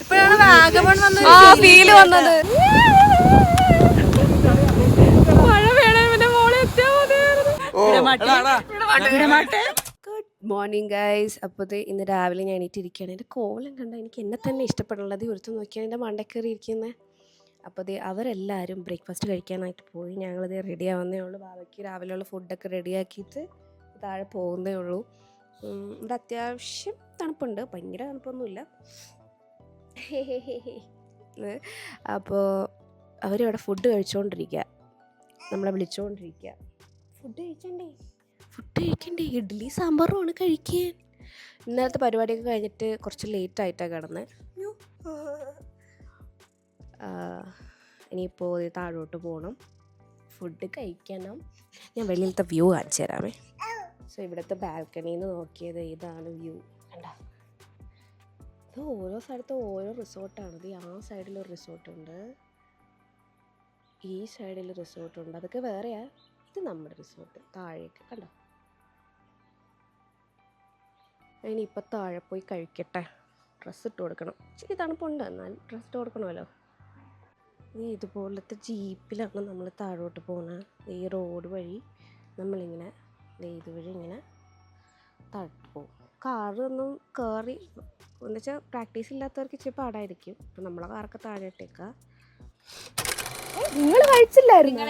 ഇപ്പോഴാണ് വാഗമൺ വന്നത്. ഫീല് വന്നത്. മഴ വേണം മോളെ ഗുഡ് മോർണിംഗ് ഗൈസ്. അപ്പോൾ ഇന്ന് രാവിലെ ഞാൻ എണീറ്റിരിക്കുകയാണ്. എൻ്റെ കോലം കണ്ട എനിക്ക് എന്നെ തന്നെ ഇഷ്ടപ്പെട്ടുള്ളത് ഒരുത്തും നോക്കിയാണ് എൻ്റെ മണ്ടക്കറി ഇരിക്കുന്നത്. അപ്പോൾ അവരെല്ലാവരും ബ്രേക്ക്ഫാസ്റ്റ് കഴിക്കാനായിട്ട് പോയി. ഞങ്ങളിത് റെഡി ആവുന്നേ ഉള്ളൂ. ബാബയ്ക്ക് രാവിലെയുള്ള ഫുഡൊക്കെ റെഡിയാക്കിയിട്ട് താഴെ പോകുന്നേ ഉള്ളൂ. ഇവിടെ അത്യാവശ്യം തണുപ്പുണ്ട്, ഭയങ്കര തണുപ്പൊന്നുമില്ല. അപ്പോൾ അവരവിടെ ഫുഡ് കഴിച്ചുകൊണ്ടിരിക്കുക, നമ്മളെ വിളിച്ചുകൊണ്ടിരിക്കുക. ഫുഡ് കഴിക്കണ്ടേ ഇഡ്ഡലി സാമ്പാറുമാണ് കഴിക്കാൻ. ഇന്നലത്തെ പരിപാടിയൊക്കെ കഴിഞ്ഞിട്ട് കുറച്ച് ലേറ്റായിട്ടാണ് കിടന്നത്. ഇനിയിപ്പോൾ താഴോട്ട് പോകണം, ഫുഡ് കഴിക്കണം. ഞാൻ വെളിയിലത്തെ വ്യൂ കാണിച്ചു തരാമേ. സോ ഇവിടുത്തെ ബാൽക്കണിയിൽ നിന്ന് നോക്കിയത് ഇതാണ് വ്യൂ. കണ്ട, ഇത് ഓരോ സ്ഥലത്തും ഓരോ റിസോർട്ടാണ്. ആ സൈഡിലൊരു റിസോർട്ടുണ്ട്, ഈ സൈഡിൽ റിസോർട്ടുണ്ട്, അതൊക്കെ വേറെയാ. ഇത് നമ്മുടെ റിസോർട്ട് താഴേക്ക് കണ്ടോ. ഇനിയിപ്പോൾ താഴെ പോയി കഴിക്കട്ടെ. ഡ്രസ്സ് ഇട്ട് കൊടുക്കണം, ഇച്ചിരി തണുപ്പുണ്ട്, എന്നാൽ ഡ്രസ്സ് ഇട്ട് കൊടുക്കണമല്ലോ. ഇതുപോലത്തെ ജീപ്പിലാണ് നമ്മൾ താഴോട്ട് പോകുന്നത്. ഈ റോഡ് വഴി നമ്മളിങ്ങനെ ഇതുവഴി ഇങ്ങനെ താഴോട്ട് പോകും. കാറൊന്നും കയറി എന്ന് വെച്ചാൽ പ്രാക്ടീസ് ഇല്ലാത്തവർക്ക് ഇച്ചിരി പാടായിരിക്കും. അപ്പം നമ്മളെ കാറൊക്കെ താഴെ ഇട്ടേക്കാം. നിങ്ങൾ കഴിച്ചില്ലായിരുന്നു?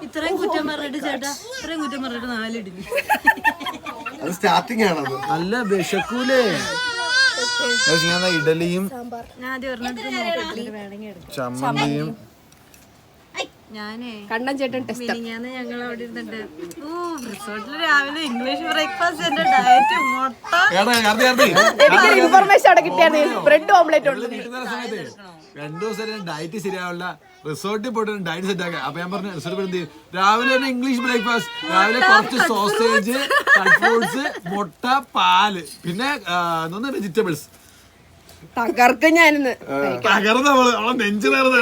ഇത്രയും കുറ്റം പറഞ്ഞിട്ട് ചേട്ടാ, ഇത്രയും കുറ്റം പറഞ്ഞിട്ട് 4 ഇഡ്ഡലി. നല്ല വിശക്കൂലേ. ഇഡലിയും ചമ്മന്തിയും. ഞാനേ കണ്ണൻ ചേട്ടൻ ടെസ്റ്റ് ഞങ്ങൾ അവിടെ ഇരുന്നിട്ട് റിസോർട്ടില് രാവിലെ ഇംഗ്ലീഷ് ബ്രേക്ക്ഫാസ്റ്റ്, എന്റെ ഡയറ്റ് മുട്ട ഇൻഫർമേഷൻ അവിടെ കിട്ടിയായിരുന്നു. ബ്രെഡ് ഓംലെറ്റ് ഉണ്ട്. 2 ദിവസം ഡയറ്റ് ശരിയാവില്ല, റിസോർട്ടിൽ പോയിട്ട് ഡയറ്റ് സെറ്റ് ആക്കാം. അപ്പൊ ഞാൻ പറഞ്ഞു റിസോർട്ട് രാവിലെ തന്നെ ഇംഗ്ലീഷ് ബ്രേക്ക്ഫാസ്റ്റ്, രാവിലെ കുറച്ച് സോസേജ്, കട്ട് ഫ്രൂട്ട്സ്, മുട്ട, പാല്, പിന്നെ വെജിറ്റബിൾസ്. തകർക്കും ഞാനിന്ന്. നെഞ്ചു നേർന്ന്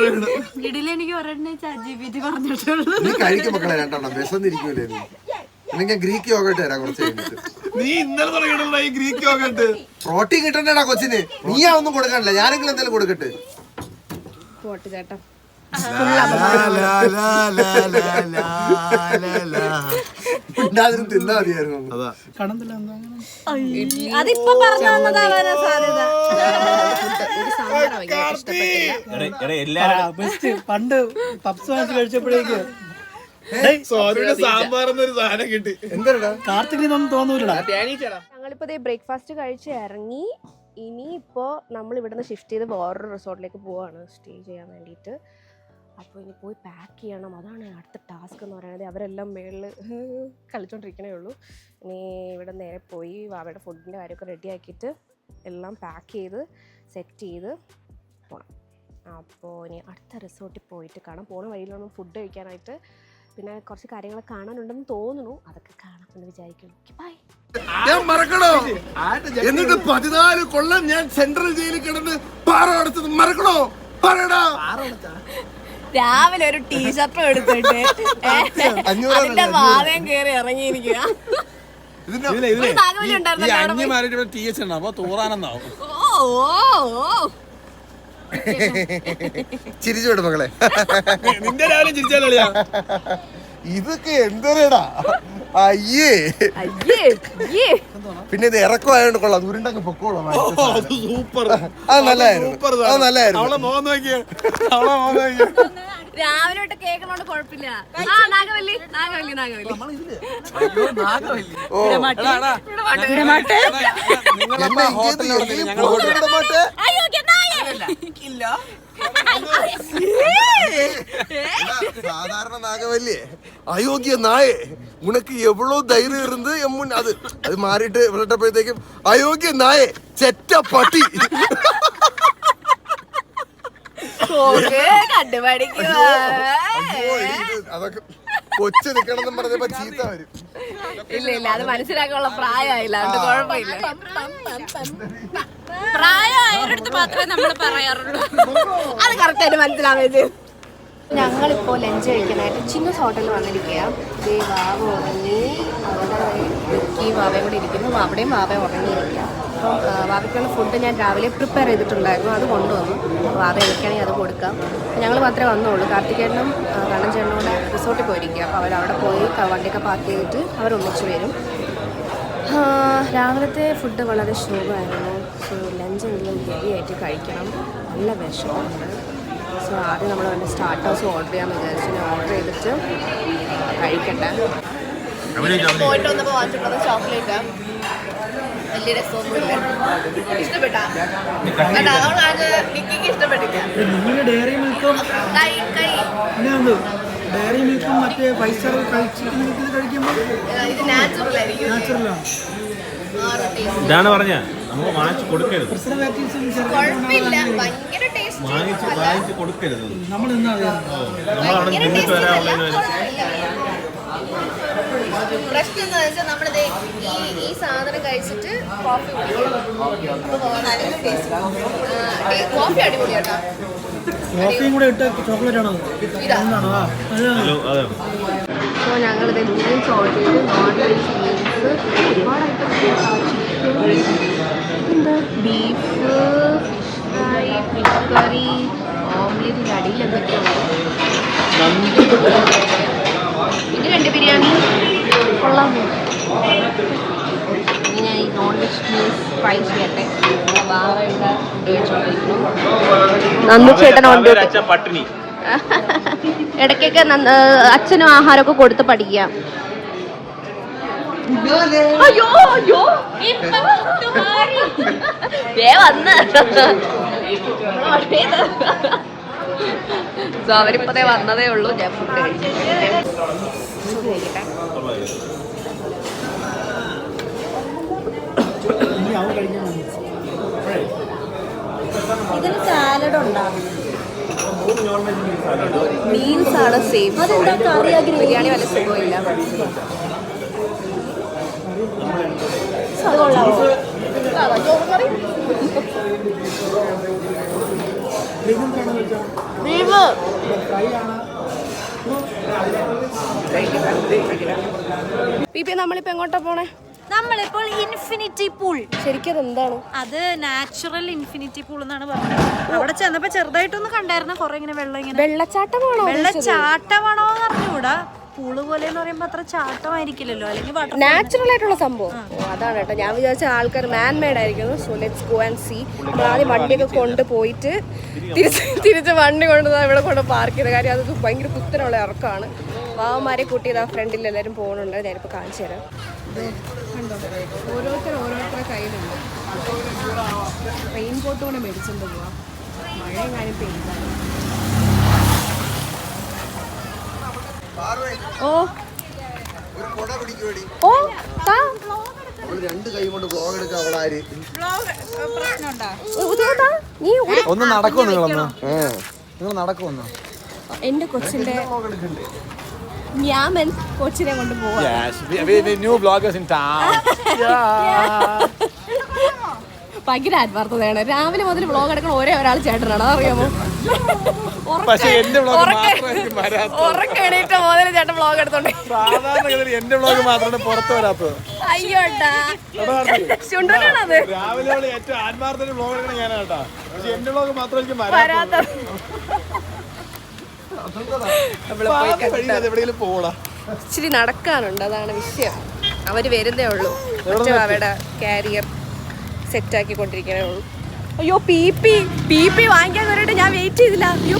ഇഡലി എനിക്ക് ഒരെണ്ണ ChatGPT പറഞ്ഞിട്ടുള്ളൂ. നീ കഴിക്കും മക്കളെ, 2 വിശന്നിരിക്കൂലേ നീ. അല്ലെങ്കിൽ ഗ്രീക്ക് യോഗട്ട് തരാം കുറച്ച് കഴിഞ്ഞിട്ട്. നീ ഇന്നലെ തുടങ്ങിയിട്ടുള്ള ഈ ഗ്രീക്ക് യോഗട്ട് പ്രോട്ടീൻ കിട്ടണ്ടടാ കൊച്ചിന്. നീയാ ഒന്നും കൊടുക്കണില്ല, ഞാനെങ്കിലും എന്തെങ്കിലും കൊടുക്കട്ടെ. പോട്ട് ചേട്ടാ, തിന്നാ മതിയായിരുന്നു. അതിപ്പോ പറഞ്ഞു തന്നതാവാനാ സാധ്യത. പണ്ട് പപ്സ് വാങ്ങിച്ച് കഴിച്ചപ്പോഴേക്ക് സാമ്പാറെന്നൊരു സാധനം കിട്ടി. കാർത്തികിനൊന്നും തോന്നൂലടാ. ഞങ്ങളിപ്പോ ബ്രേക്ക്ഫാസ്റ്റ് കഴിച്ച് ഇറങ്ങി. ഇനിയിപ്പോൾ നമ്മൾ ഇവിടുന്ന് ഷിഫ്റ്റ് ചെയ്ത് വേറൊരു റിസോർട്ടിലേക്ക് പോവാണ് സ്റ്റേ ചെയ്യാൻ വേണ്ടിയിട്ട്. അപ്പോൾ ഇനി പോയി പാക്ക് ചെയ്യണം, അതാണ് അടുത്ത ടാസ്ക് എന്ന് പറയുന്നത്. അവരെല്ലാം മേളിൽ കളിച്ചോണ്ടിരിക്കണേ ഉള്ളൂ. ഇനി ഇവിടെ നേരെ പോയി അവരുടെ ഫുഡിൻ്റെ കാര്യമൊക്കെ റെഡി ആക്കിയിട്ട് എല്ലാം പാക്ക് ചെയ്ത് സെറ്റ് ചെയ്ത് പോകണം. അപ്പോൾ ഇനി അടുത്ത റിസോർട്ടിൽ പോയിട്ട് കാണാം. പോണ വഴിയിലാണ് ഫുഡ് കഴിക്കാനായിട്ട്. പിന്നെ കുറച്ച് കാര്യങ്ങൾ കാണാനുണ്ടെന്ന് തോന്നുന്നു, അതൊക്കെ കാണാം എന്ന് വിചാരിക്കുന്നു. ബൈ. ഞാൻ മറക്കണോ? എന്നിട്ട് 14 കൊല്ലം ഞാൻ സെൻട്രൽ ജയിലിൽ കിടന്ന് പാറ അടച്ചത് മറക്കണോ? പറയടാ. രാവിലെ ഒരു ടീഷർട്ടും എടുത്തിട്ട് അതിന്റെ വാദം കയറി ഇറങ്ങിയിരിക്കുക. ചിരിച്ചോട് മകളെ. നിന്റെ രാവിലെ ചിരിച്ചാലോളിയാ. ഇതൊക്കെ എന്തരടാ. അയ്യേ പിന്നെ ഇത് ഇറക്കമായോണ്ട് കൊള്ളാം, ഉരുണ്ടങ്ങ് പൊക്കോളാം. സൂപ്പർ, അത് നല്ലായിരുന്നു. രാവിലെ തൊട്ട് കേൾക്കണോണ്ട് കുഴപ്പമില്ല. നാഗവല്ലി നാഗവല്ലി നാഗവല്ലി சாதாரண நாகவல்லியே அயோக்கிய நாயே உனக்கு எவ்வளவு தைரியம் இருந்து எம்முன் அது அது மாறிட்டு விளட்டப்போயത്തേക്കും அயோக்கிய நாயே செட்ட பட்டி അതൊക്കെ കൊച്ചു നിക്കണമെന്നും പറഞ്ഞപ്പോ ചീത്ത വരും. ഇല്ല ഇല്ല, അത് മനസ്സിലാക്കാനുള്ള പ്രായമായില്ല, അതുകൊണ്ട് കുഴപ്പമില്ല. പ്രായമായവരടുത്ത് മാത്രമേ നമ്മൾ പറയാറുള്ളൂ. അത് കറക്റ്റായിട്ട് മനസ്സിലാവുകയും ചെയ്യും. ഞങ്ങളിപ്പോൾ ലഞ്ച് കഴിക്കാനായിട്ട് ചിന്നസ് ഹോട്ടലിൽ വന്നിരിക്കുക. വാവ ഉറങ്ങി, അവിടെ വിക്കി വാവയും കൂടെ ഇരിക്കുന്നു. അവിടെയും വാവ ഉറങ്ങിയിരിക്കുക. അപ്പം വാവയ്ക്കുള്ള ഫുഡ് ഞാൻ രാവിലെ പ്രിപ്പയർ ചെയ്തിട്ടുണ്ടായിരുന്നു, അത് കൊണ്ടുവന്നു. വാവ എനിക്കാണെങ്കിൽ അത് കൊടുക്കാം. ഞങ്ങൾ മാത്രമേ വന്നുള്ളൂ. കാർത്തികേട്ടനും കണ്ണൻ ചേട്ടനും കൂടെ റിസോർട്ടിൽ പോയിരിക്കുക. അപ്പോൾ അവരവിടെ പോയി വണ്ടിയൊക്കെ പാർക്ക് ചെയ്തിട്ട് അവരൊന്നിച്ച് വരും. രാവിലത്തെ ഫുഡ് വളരെ ശോകമായിരുന്നു. സോ ലഞ്ച് എന്തെങ്കിലും ഹെവി ആയിട്ട് കഴിക്കണം, നല്ല വിഷമുണ്ട്. സോ ആദ്യം നമ്മൾ അതിൻ്റെ സ്റ്റാർട്ടേഴ്സ് ഓർഡർ ചെയ്യാമെന്ന് വിചാരിച്ചു. ഞാൻ ഓർഡർ ചെയ്തിട്ട് കഴിക്കട്ടെ. പോയിട്ട് വന്നപ്പോൾ വാങ്ങിച്ചിട്ടുള്ളത് ചോക്ലേറ്റ്, വലിയ രസമൊന്നുമില്ല. ഇഷ്ടപ്പെട്ടാ? മിക്കിക്ക് ഇഷ്ടപ്പെട്ടില്ല. ഡയറി മിൽക്കും ഡയറി മിൽക്കും മറ്റേ 5 സ്റ്റാർ കഴിക്കുമ്പോൾ ഇത് നാച്ചുറൽ ആയിരിക്കും. നാച്ചുറലാണ്. ഇതാണ് പറഞ്ഞ നമുക്ക് വാങ്ങിച്ചു കൊടുക്കരുത്, കുഴപ്പമില്ല, ഭയങ്കര ടേസ്റ്റ്. വാങ്ങിച്ചു കൊടുക്കരുത്. നമ്മൾ ഇന്നാ നമ്മളവിടെ തിന്നിട്ട് വരാനുള്ളതിന് പ്രശ്നം എന്താ വെച്ചാൽ നമ്മളിത് ഈ സാധനം കഴിച്ചിട്ട് കോഫി കോഫി അടിപൊളിയാട്ടോ. കോഫിയും കൂടെ ഇട്ട് ചോക്ലേറ്റ് ആണോ? ഇതാണോ? അപ്പോൾ ഞങ്ങളിത് മീൽസ് ഓർഡർ ചെയ്ത് നോൺ വെജ് മീൽസ് ഒരുപാട് ഐറ്റംസ്. എന്താ beef, fish fry, fish curry, ഓംലെറ്റിൻ്റെ അടിയിൽ എന്തൊക്കെയുണ്ട്. ഇത് 2 ബിരിയാണി കൊള്ളാൻ പോകും. ഇനി ഞാൻ ഈ നോൺ വെജ് മീൽസ് ഫ്രൈ ചെയ്യട്ടെ. വാവയുടെ ഫുഡ് കഴിച്ചോണ്ടിരിക്കുന്നു. നന്ദു ചേട്ടൻ പട്ടിണി. ഇടയ്ക്കൊക്കെ അച്ഛനും ആഹാരമൊക്കെ കൊടുത്ത് പഠിക്കാം. അയ്യോ അയ്യോ അവരിപ്പതേ വന്നതേ ഉള്ളൂ. ഞാൻ ഫുഡ് കഴിക്കട്ടെ. ഇതിന് സാലഡ് ഉണ്ടാകും. മീൽസ് ആണ് സെയിം. ബിരിയാണി വല്ല സുഖമില്ല. നമ്മളിപ്പോ എങ്ങോട്ടാ പോണേ? നമ്മളിപ്പോൾ ഇൻഫിനിറ്റി പൂൾ. ശരിക്കും എന്താണ് അത്? നാച്ചുറൽ ഇൻഫിനിറ്റി പൂൾ എന്നാണ് പറഞ്ഞത്. അവിടെ ചെന്നപ്പോ ചെറുതായിട്ടൊന്ന് കണ്ടായിരുന്നു, കുറെ ഇങ്ങനെ വെള്ളം, ഇങ്ങനെ വെള്ളച്ചാട്ടമാണോ? വെള്ളച്ചാട്ടമാണോ എന്ന് അറിഞ്ഞൂടാ. പൂള് പോലെ എന്ന് പറയുമ്പോ അത്ര ചാട്ടമായിരിക്കില്ലല്ലോ, അല്ലെങ്കിൽ നാച്ചുറൽ ആയിട്ടുള്ള സംഭവം. അതാണ് കേട്ടോ, ഞാൻ വിചാരിച്ച ആൾക്കാർ മാൻ മെയ്ഡ് ആയിരിക്കുന്നു. So let's go and see. നമ്മൾ ആദ്യം വണ്ടിയൊക്കെ കൊണ്ടുപോയിട്ട് തിരിച്ച് വണ്ടി കൊണ്ടുപോയി ഇവിടെ കൊണ്ട് പാർക്ക് ചെയ്ത കാര്യം. അത് ഭയങ്കര കുത്തനുള്ള ഇറക്കമാണ്. വാവന്മാരെ കൂട്ടിയത് ആ ഫ്രണ്ടിൽ എല്ലാവരും പോകുന്നുണ്ട്. ഞാനിപ്പോൾ കാണിച്ചു തരാം. കണ്ടോ, ഓരോരുത്തരുടെ കയ്യിലുണ്ട്. റെയിൻ കോട്ട് കൂടെ മേടിച്ചുകൊണ്ട് പോവാം. മഴയും കാര്യം പെയ്യുന്നതാണ്. ഓ ഓ രണ്ട് കൈ കൊണ്ട് ബ്ലോഗ് എടുക്കാൻ അവളാര് നീ ഒന്ന് നടക്കുമോ? നിങ്ങൾ നടക്കുമെന്നോ? എന്റെ കൊച്ചിന്റെ ഞാൻ കൊച്ചിനെ കൊണ്ട് പോവാ. ഭയങ്കര ആത്മാർത്ഥതയാണ്. രാവിലെ മുതൽ വ്ളോഗ് എടുക്കുന്ന ഒരേ ഒരാൾ ചേട്ടനാണ്, അതറിയാമോ? ഉറക്കെണീറ്റ മുതൽ ചേട്ടൻ വ്ളോഗ് എടുത്തോണ്ട്. എന്റെ വ്ളോഗ് മാത്രമാണ് പുറത്ത് വരാത്തത്. അയ്യോട്ടാ, ചുണ്ടനാണത്. രാവിലെ ഏറ്റവും ആത്മാർത്ഥ വ്ളോഗ് എടുക്കണ ഞാനാട്ടാ, പക്ഷെ എന്റെ വ്ളോഗ് മാത്രം എനിക്ക് വരാത്തത്. എവിടെയെങ്കിലും പോടാ. ഇച്ചിരി നടക്കാനുണ്ട്, അതാണ് വിഷയം. അവര് വരുന്നേ ഉള്ളൂ. അവരുടെ കാരിയർ സെറ്റാക്കി കൊണ്ടിരിക്കണേ ഉള്ളൂ. അയ്യോ പി പി വാങ്ങിക്കാൻ കയറിയിട്ട് ഞാൻ വെയിറ്റ് ചെയ്തില്ല. അയ്യോ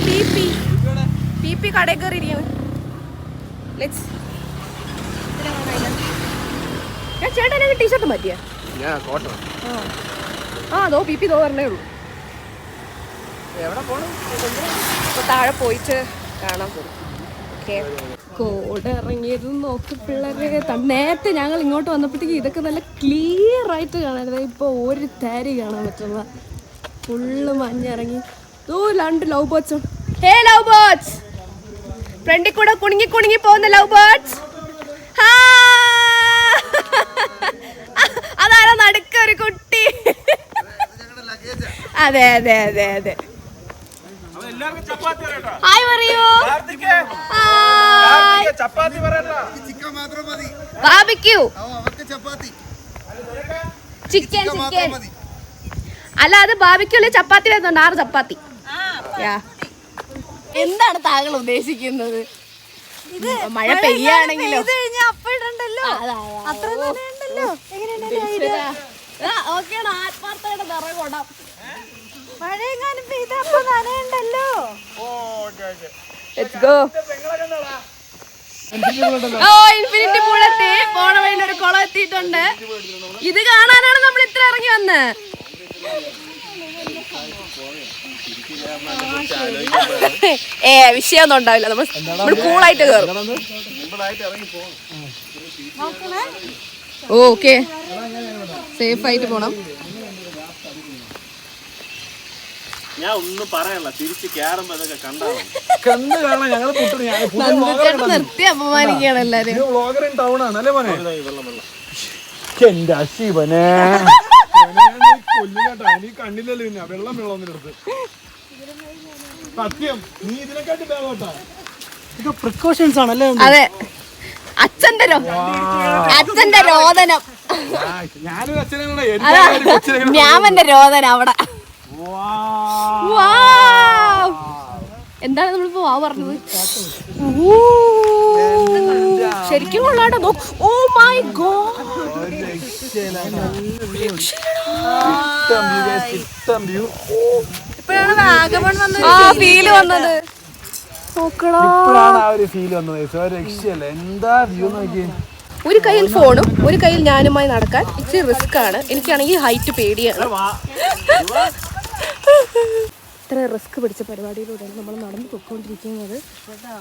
പി പി കടയിൽ കയറിയിരിക്കുന്നു. ഞാൻ ചേട്ടൻ ടീഷർട്ട് മാറ്റിയ അതോ പി പി തോ പറഞ്ഞേ ഉള്ളൂ. താഴെ പോയിട്ട് കാണാൻ പോകും. കോഡ് ഇറങ്ങിയത് നോക്കി പിള്ളേരെ. നേരത്തെ ഞങ്ങൾ ഇങ്ങോട്ട് വന്നപ്പോഴത്തേക്ക് ഇതൊക്കെ നല്ല ക്ലിയർ ആയിട്ട് കാണാറുണ്ട്. ഇപ്പോൾ ഒരു താരി കാണാൻ പറ്റുന്ന ഫുള്ള് മഞ്ഞിറങ്ങി. രണ്ട് ലവ് ബേർഡ്സ്. ഹേ ലവ് ബേർഡ്സ്, ഫ്രണ്ടിൽ കൂടെ കുണുങ്ങി കുണുങ്ങി പോകുന്ന ലവ് ബേർഡ്സ്. അതാരോ നടുക്കൊരു കുട്ടി. അതെ അതെ അതെ അതെ. ഹായ് പറയൂ. ചപ്പാത്തി പറയണ്ട. ചിക്കൻ മാത്രം മതി. ബാർബിക്യൂ. അവർക്ക് ചപ്പാത്തി. ചിക്കൻ അല്ല, അത് ബാർബിക്യൂല് ചപ്പാത്തി വരുന്നുണ്ട്. 6 ചപ്പാത്തി. എന്താണ് താങ്കൾ ഉദ്ദേശിക്കുന്നത്? ഇത് മഴ പെയ്യാണെങ്കിലോ അപ്പൊ ഇടണ്ടല്ലോ, അത്ര ഉണ്ടല്ലോ. ഓക്കെയാണ്. ആത്മാർത്ഥയുടെ നിറകൊടാം. മഴയെങ്ങാനും പെയ്ത അപ്പൊ നനയുണ്ടല്ലോ. Let's go. ഇൻഫിനിറ്റി പൂൾ എത്തി. പോണ വഴിയിൽ ഒരു കുളം എത്തിയിട്ടുണ്ട്. ഇത് കാണാനാണ് നമ്മൾ ഇത്ര ഇറങ്ങി വന്നത്. വിഷയമൊന്നും ഉണ്ടാവില്ല. നമ്മൾ കൂളായിട്ട് കയറും. ഓക്കെ, സേഫ് ആയിട്ട് പോണം. ഞാൻ ഒന്നും പറയല്ല, തിരിച്ച് കയറുമ്പോ ഇതൊക്കെ കണ്ടാവും. കണ്ണ് കാണാൻ ഞങ്ങൾ നിർത്തി അപമാനിക്കുകയാണ് എല്ലാരും. ടൗൺ ആണ് അല്ലേ മോനെ? എന്റെ ശിവനെ കൊല്ലുകേട്ടാ, നീ കണ്ണില്ലല്ലോ. പിന്നെ വെള്ളം ഒന്നിനടുത്ത് സത്യം, നീ ഇതിനെക്കാട്ടി വേഗോട്ടാ. ഇത് പ്രിക്കോഷൻസ് ആണല്ലേ? അതെ, അച്ഛന്റെ രോദനം. ഞാനൊരു അച്ഛനെ ഞാമന്റെ രോദനം അവിടെ. എന്താണ് നമ്മളിപ്പോ പറഞ്ഞത്? ശരിക്കും കൊള്ളാട്ടോ. ഓ മൈ ഗോഡ്, ഇപ്പോഴാണ് വാഗമൺ വന്നത്. ഫീല് വന്നത്. ഇപ്പോഴാണ് ആ ഒരു ഫീൽ വന്നത്. രക്ഷയല്ല, എന്താ വ്യൂ നോക്കി. ഒരു കയ്യിൽ ഫോണും ഒരു കയ്യിൽ ഞാനുമായി നടക്കാൻ ഇച്ചിരി റിസ്ക് ആണ്. എനിക്കാണെങ്കിൽ ഹൈറ്റ് പേടിയാണ്. ഇത്ര റിസ്ക് പിടിച്ച പരിപാടിയിലൂടെയാണ് നമ്മൾ നടന്നു പൊയ്ക്കൊണ്ടിരിക്കുന്നത്.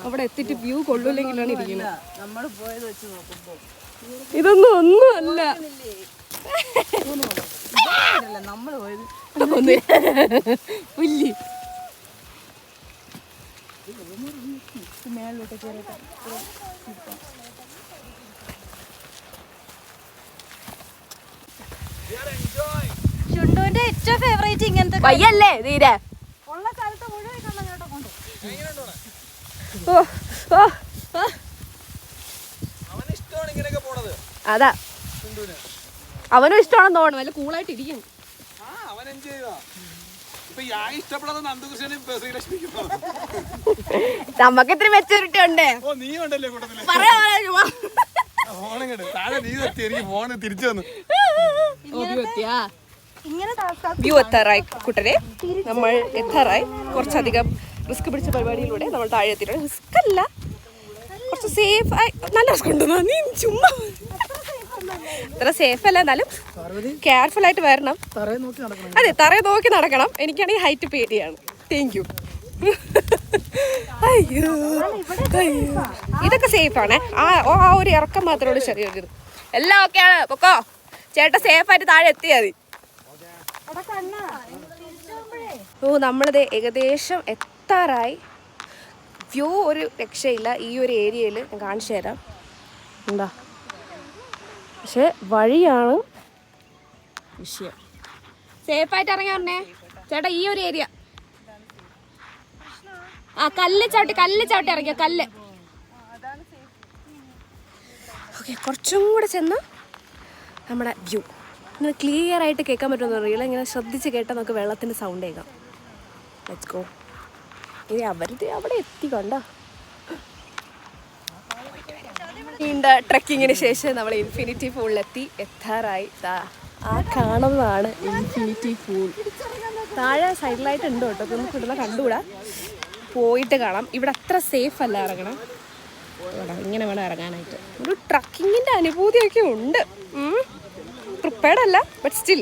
അവിടെ എത്തിയിട്ട് വ്യൂ കൊള്ളൂല്ലെങ്കിലാണ് ഇരിക്കുന്നത്. നമ്മള് പോയത് വെച്ച് നോക്കുമ്പോ ഇതൊന്നും ഒന്നുമല്ല. നമ്മള് പോയത് പുല്ലി. ചുണ്ടുവിന്റെ ഏറ്റവും ഫേവറേറ്റ് ഇങ്ങനത്തെ വയ്യല്ലേ തീരെ. ഉള്ള സ്ഥലത്ത് മുഴുവൻ കണ്ട കേട്ടോ കൊണ്ട്. അതാ, അവനും ഇഷ്ടമാണെന്ന് തോന്നുന്നു. വല്ല കൂളായിട്ട് ഇരിക്കും. നമുക്ക് ഇത്തിരി മെച്ചൂരിറ്റി ഉണ്ട്. തിരിച്ചു വന്നു. വ്യൂ എത്താറായി കൂട്ടരെ. നമ്മൾ എത്താറായി. കുറച്ചധികം റിസ്ക് പിടിച്ച പരിപാടിയിലൂടെ നമ്മൾ താഴെ എത്തിയിട്ടുണ്ട്. റിസ്ക് അല്ല, കുറച്ച് സേഫ് ആയി. നല്ല റിസ്ക് ഉണ്ട്. നീ ചുമ്മാ അത്ര സേഫ് അല്ല, എന്നാലും കെയർഫുൾ ആയിട്ട് വരണം. അതെ, തറയെ നോക്കി നടക്കണം. എനിക്കാണെങ്കിൽ ഹൈറ്റ് പേടിയാണ്. Thank you. അയ്യോ, ഇതൊക്കെ സേഫ് ആണേ. ആ ഒരു ഇറക്കം മാത്രമേ ഉള്ളൂ ചെറിയൊരു ഇത്. എല്ലാം ഓക്കെയാണ്. പൊക്കോ ചേട്ടാ, സേഫ് ആയിട്ട് താഴെ എത്തിയാൽ മതി. ഓ, നമ്മളിത് ഏകദേശം എത്താറായി. വ്യൂ ഒരു രക്ഷയില്ല. ഈ ഒരു ഏരിയയിൽ ഞാൻ കാണിച്ചു തരാം. എന്താ, പക്ഷെ വഴിയാണ് വിഷയം. സേഫായിട്ട് ഇറങ്ങി പറഞ്ഞേ ചേട്ടാ. ഈ ഒരു ഏരിയ കല്ല് ചവിട്ടി ഇറങ്ങിയ കല്ല്. ഓക്കെ, കുറച്ചും കൂടെ ചെന്ന് നമ്മുടെ വ്യൂ ഇങ്ങനെ ക്ലിയർ ആയിട്ട് കേൾക്കാൻ പറ്റുമെന്ന് അറിയില്ല. ഇങ്ങനെ ശ്രദ്ധിച്ച് കേട്ടാൽ നമുക്ക് വെള്ളത്തിൻ്റെ സൗണ്ട് കേൾക്കാം. Let's go. ഇനി അവരുടെ അവിടെ എത്തിക്കണ്ട. നീണ്ട ട്രക്കിങ്ങിന് ശേഷം നമ്മൾ ഇൻഫിനിറ്റി പൂളിലെത്തി. എത്താറായി. ആ കാണുന്നതാണ് ഇൻഫിനിറ്റി പൂൾ. താഴെ സൈഡിലായിട്ട് ഉണ്ട് കേട്ടോ. നമുക്ക് ഇവിടുന്ന് കണ്ടുകൂടാ. പോയിട്ട് കാണാം. ഇവിടെ അത്ര സേഫ് അല്ല ഇറങ്ങണം. ഇങ്ങനെ വേണം ഇറങ്ങാനായിട്ട്. ഒരു ട്രക്കിങ്ങിൻ്റെ അനുഭൂതിയൊക്കെ ഉണ്ട്. പ്രിപ്പയർഡ് അല്ല, ബട്ട് സ്റ്റിൽ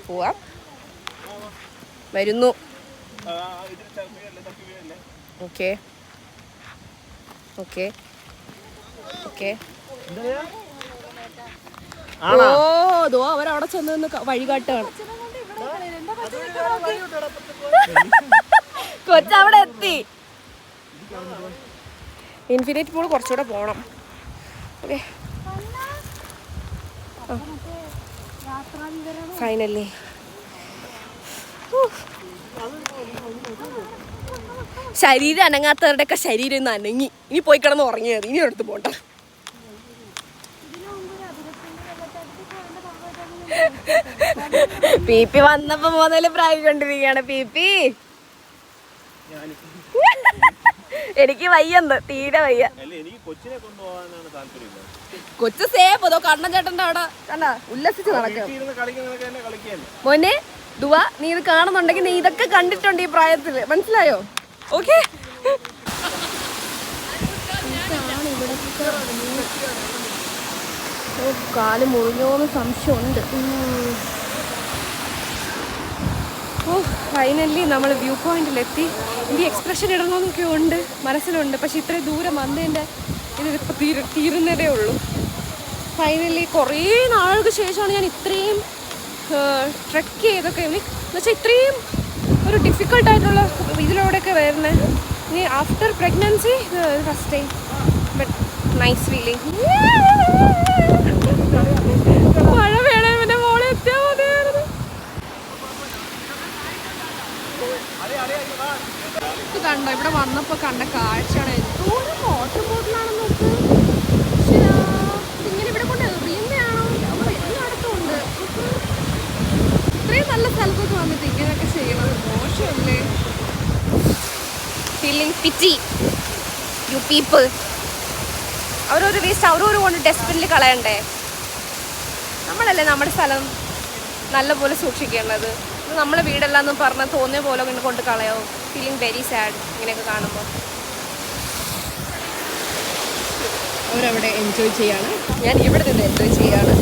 പോവാം. വരുന്നു. Okay okay okay. ഓ, ദോ അവരവിടെ ചെന്ന് നിന്ന് വഴികാട്ടാണ്. കൊച്ചവിടെ എത്തി. ഇൻഫിനിറ്റി പൂൾ കുറച്ചുകൂടെ പോണം. ഓക്കെ, ഫൈനലി ശരീരം അനങ്ങാത്തവരുടെ ഒക്കെ ശരീരം ഇന്ന് അനങ്ങി. ഇനി പോയി കിടന്ന് ഉറങ്ങിയത്, ഇനി എടുത്ത് പോട്ടെ. പി വന്നപ്പോ മുതല് പ്രായിക്കൊണ്ടിരിക്കുകയാണ്. പി എനിക്ക് വയ്യെന്ന്, തീരെ വയ്യ. എനിക്ക് കൊച്ചിനെ കൊണ്ടുപോകാനാണ് താല്പര്യമില്ല. കൊച്ചു സേഫ് അതോ കണ്ണൻ ചേട്ടന്റെ അവിടെ കണ്ട ഉല്ലസിച്ച് നടക്കാം. മോനെ ദുവ, നീ ഇത് കാണുന്നുണ്ടെങ്കിൽ നീ ഇതൊക്കെ കണ്ടിട്ടുണ്ട് ഈ പ്രായത്തില്, മനസ്സിലായോ? ഓക്കെ. കാല് മുറിഞ്ഞോന്ന് സംശയമുണ്ട്. ഓ ഫൈനലി നമ്മൾ വ്യൂ പോയിന്റിലെത്തി. എനിക്ക് എക്സ്പ്രഷൻ ഇടണമെന്നൊക്കെ ഉണ്ട്, മനസ്സിലുണ്ട്. പക്ഷെ ഇത്രയും ദൂരം വന്നതിൻ്റെ ഇതിപ്പോൾ തീരുന്നതേ ഉള്ളൂ. ഫൈനലി കുറേ നാളുകൾക്ക് ശേഷമാണ് ഞാൻ ഇത്രയും ട്രെക്ക് ചെയ്തൊക്കെ, എന്നുവെച്ചാൽ ഇത്രയും ഒരു ഡിഫിക്കൽട്ടായിട്ടുള്ള ഇതിലൂടെയൊക്കെ വരുന്നത്. ഇനി after pregnancy first time, but nice feeling. മഴ വേണേ പിന്നെ മോളെ എത്തിയാൽ മതിയായിരുന്നു. ഇത് കണ്ടോ, ഇവിടെ വന്നപ്പോൾ കണ്ട കാഴ്ചയാണ്. എന്തോരം വാട്ടർ ബോട്ടിലാണെന്ന് നോക്ക്. ഇങ്ങനെ ഇവിടെ കൊണ്ട് എറിയുന്നതാണോ? എല്ലായിടത്തും ഉണ്ട്. ഇത്രയും നല്ല സ്ഥലത്തൊക്കെ വന്നിട്ട് ഇങ്ങനെയൊക്കെ ചെയ്യണത് മോശമല്ലേ? Feeling പിറ്റി you people. അവരൊരു വേസ്റ്റ് അവരൊരു കൊണ്ട് ഡസ്റ്റ്ബിന്നിൽ കളയണ്ടേ? നമ്മളല്ലേ നമ്മുടെ സ്ഥലം നല്ലപോലെ സൂക്ഷിക്കേണ്ടത്. നമ്മളെ വീടെല്ലാന്നും പറഞ്ഞാൽ തോന്നിയ പോലെ ഇങ്ങനെ കൊണ്ട് കളയോ? ഫീലിംഗ് വെരി സാഡ് ഇങ്ങനെയൊക്കെ കാണുമ്പോൾ. അവരവിടെ എൻജോയ് ചെയ്യാണ്, ഞാൻ ഇവിടെ നിന്ന് എൻജോയ് ചെയ്യാണ്.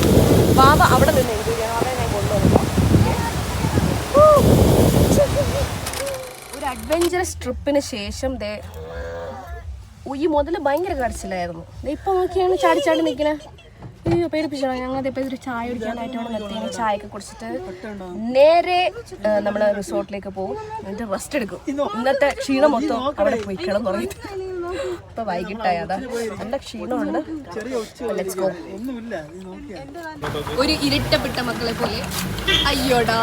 ബാബ അവിടെ നിന്ന് എൻജോയ് ചെയ്യണം, അവിടെ ഞാൻ കൊണ്ടുവന്നു. ഒരു അഡ്വഞ്ചറസ് ട്രിപ്പിന് ശേഷം ഈ മുതൽ ഭയങ്കര കരച്ചിലായിരുന്നു. ഇപ്പം നോക്കിയാണ് ചാടി ചാടി നിൽക്കണേ. അയ്യോ പേടിപ്പിച്ചോ. ഞങ്ങളിപ്പോൾ ഇതൊരു ചായ കുടിക്കാനായിട്ട് അവിടെ നിർത്തി ചായയൊക്കെ കുടിച്ചിട്ട് നേരെ നമ്മൾ റിസോർട്ടിലേക്ക് പോകും. എന്നിട്ട് റെസ്റ്റ് എടുക്കും. ഇന്നത്തെ ക്ഷീണം മൊത്തം അവിടെ പോയി കിടന്നു തുടങ്ങി. ഇപ്പൊ വൈകിട്ടായി, അതാ നല്ല ക്ഷീണമുണ്ട്. ഒരു ഇരുട്ടപ്പെട്ട മക്കളെ പോലെ. അയ്യോടാ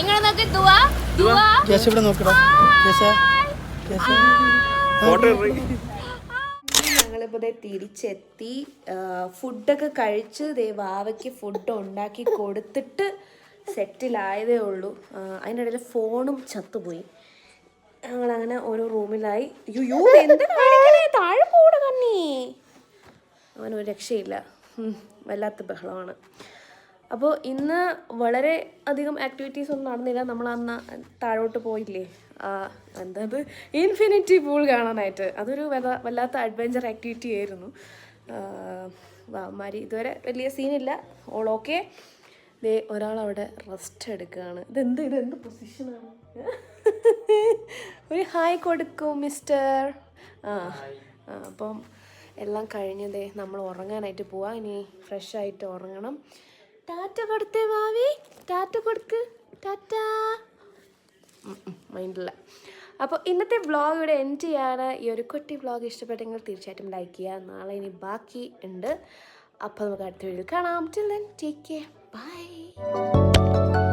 എങ്ങനെ നോക്കി ദുവാ ദുവാ ഞങ്ങളിപ്പോൾ തിരിച്ചെത്തി. ഫുഡൊക്കെ കഴിച്ച് വാവയ്ക്ക് ഫുഡ് ഉണ്ടാക്കി കൊടുത്തിട്ട് സെറ്റിലായതേ ഉള്ളൂ. അതിൻ്റെ ഇടയിൽ ഫോണും ചത്തുപോയി. ഞങ്ങളങ്ങനെ ഓരോ റൂമിലായി. യോ താഴെ പോടെ കണ്ണി, അങ്ങനെ ഒരു രക്ഷയില്ല. വല്ലാത്ത ബഹളമാണ്. അപ്പോൾ ഇന്ന് വളരെ അധികം ആക്ടിവിറ്റീസ് ഒന്നും നടന്നില്ല. നമ്മൾ അന്ന് താഴോട്ട് പോയില്ലേ, എന്തത് ഇൻഫിനിറ്റി പൂൾ കാണാനായിട്ട്. അതൊരു വല്ലാത്ത അഡ്വഞ്ചർ ആക്ടിവിറ്റി ആയിരുന്നു. മാരി ഇതുവരെ വലിയ സീനില്ല, ഓൾ ഓക്കെ. ഒരാളവിടെ റെസ്റ്റ് എടുക്കുകയാണ്. ഇതെന്ത് പൊസിഷനാണ്? ഒരു ഹായ് കൊടുക്കും മിസ്റ്റർ. അപ്പം എല്ലാം കഴിഞ്ഞതേ നമ്മൾ ഉറങ്ങാനായിട്ട് പോവാം. ഇനി ഫ്രഷ് ആയിട്ട് ഉറങ്ങണം. ടാറ്റ കൊടുത്തേ ഭാവി, ടാറ്റ കൊടുക്ക്, ടാറ്റ. മൈൻഡില്ല. അപ്പോൾ ഇന്നത്തെ വ്ളോഗ് ഇവിടെ എൻഡ് ചെയ്യാണ്. ഈ ഒരു കുട്ടി വ്ളോഗ് ഇഷ്ടപ്പെട്ടെങ്കിൽ തീർച്ചയായിട്ടും ലൈക്ക് ചെയ്യുക. നാളെ ഇനി ബാക്കി ഉണ്ട്. അപ്പോൾ നമുക്ക് അടുത്ത വീഡിയോയിൽ കാണാം. Till then take care, by.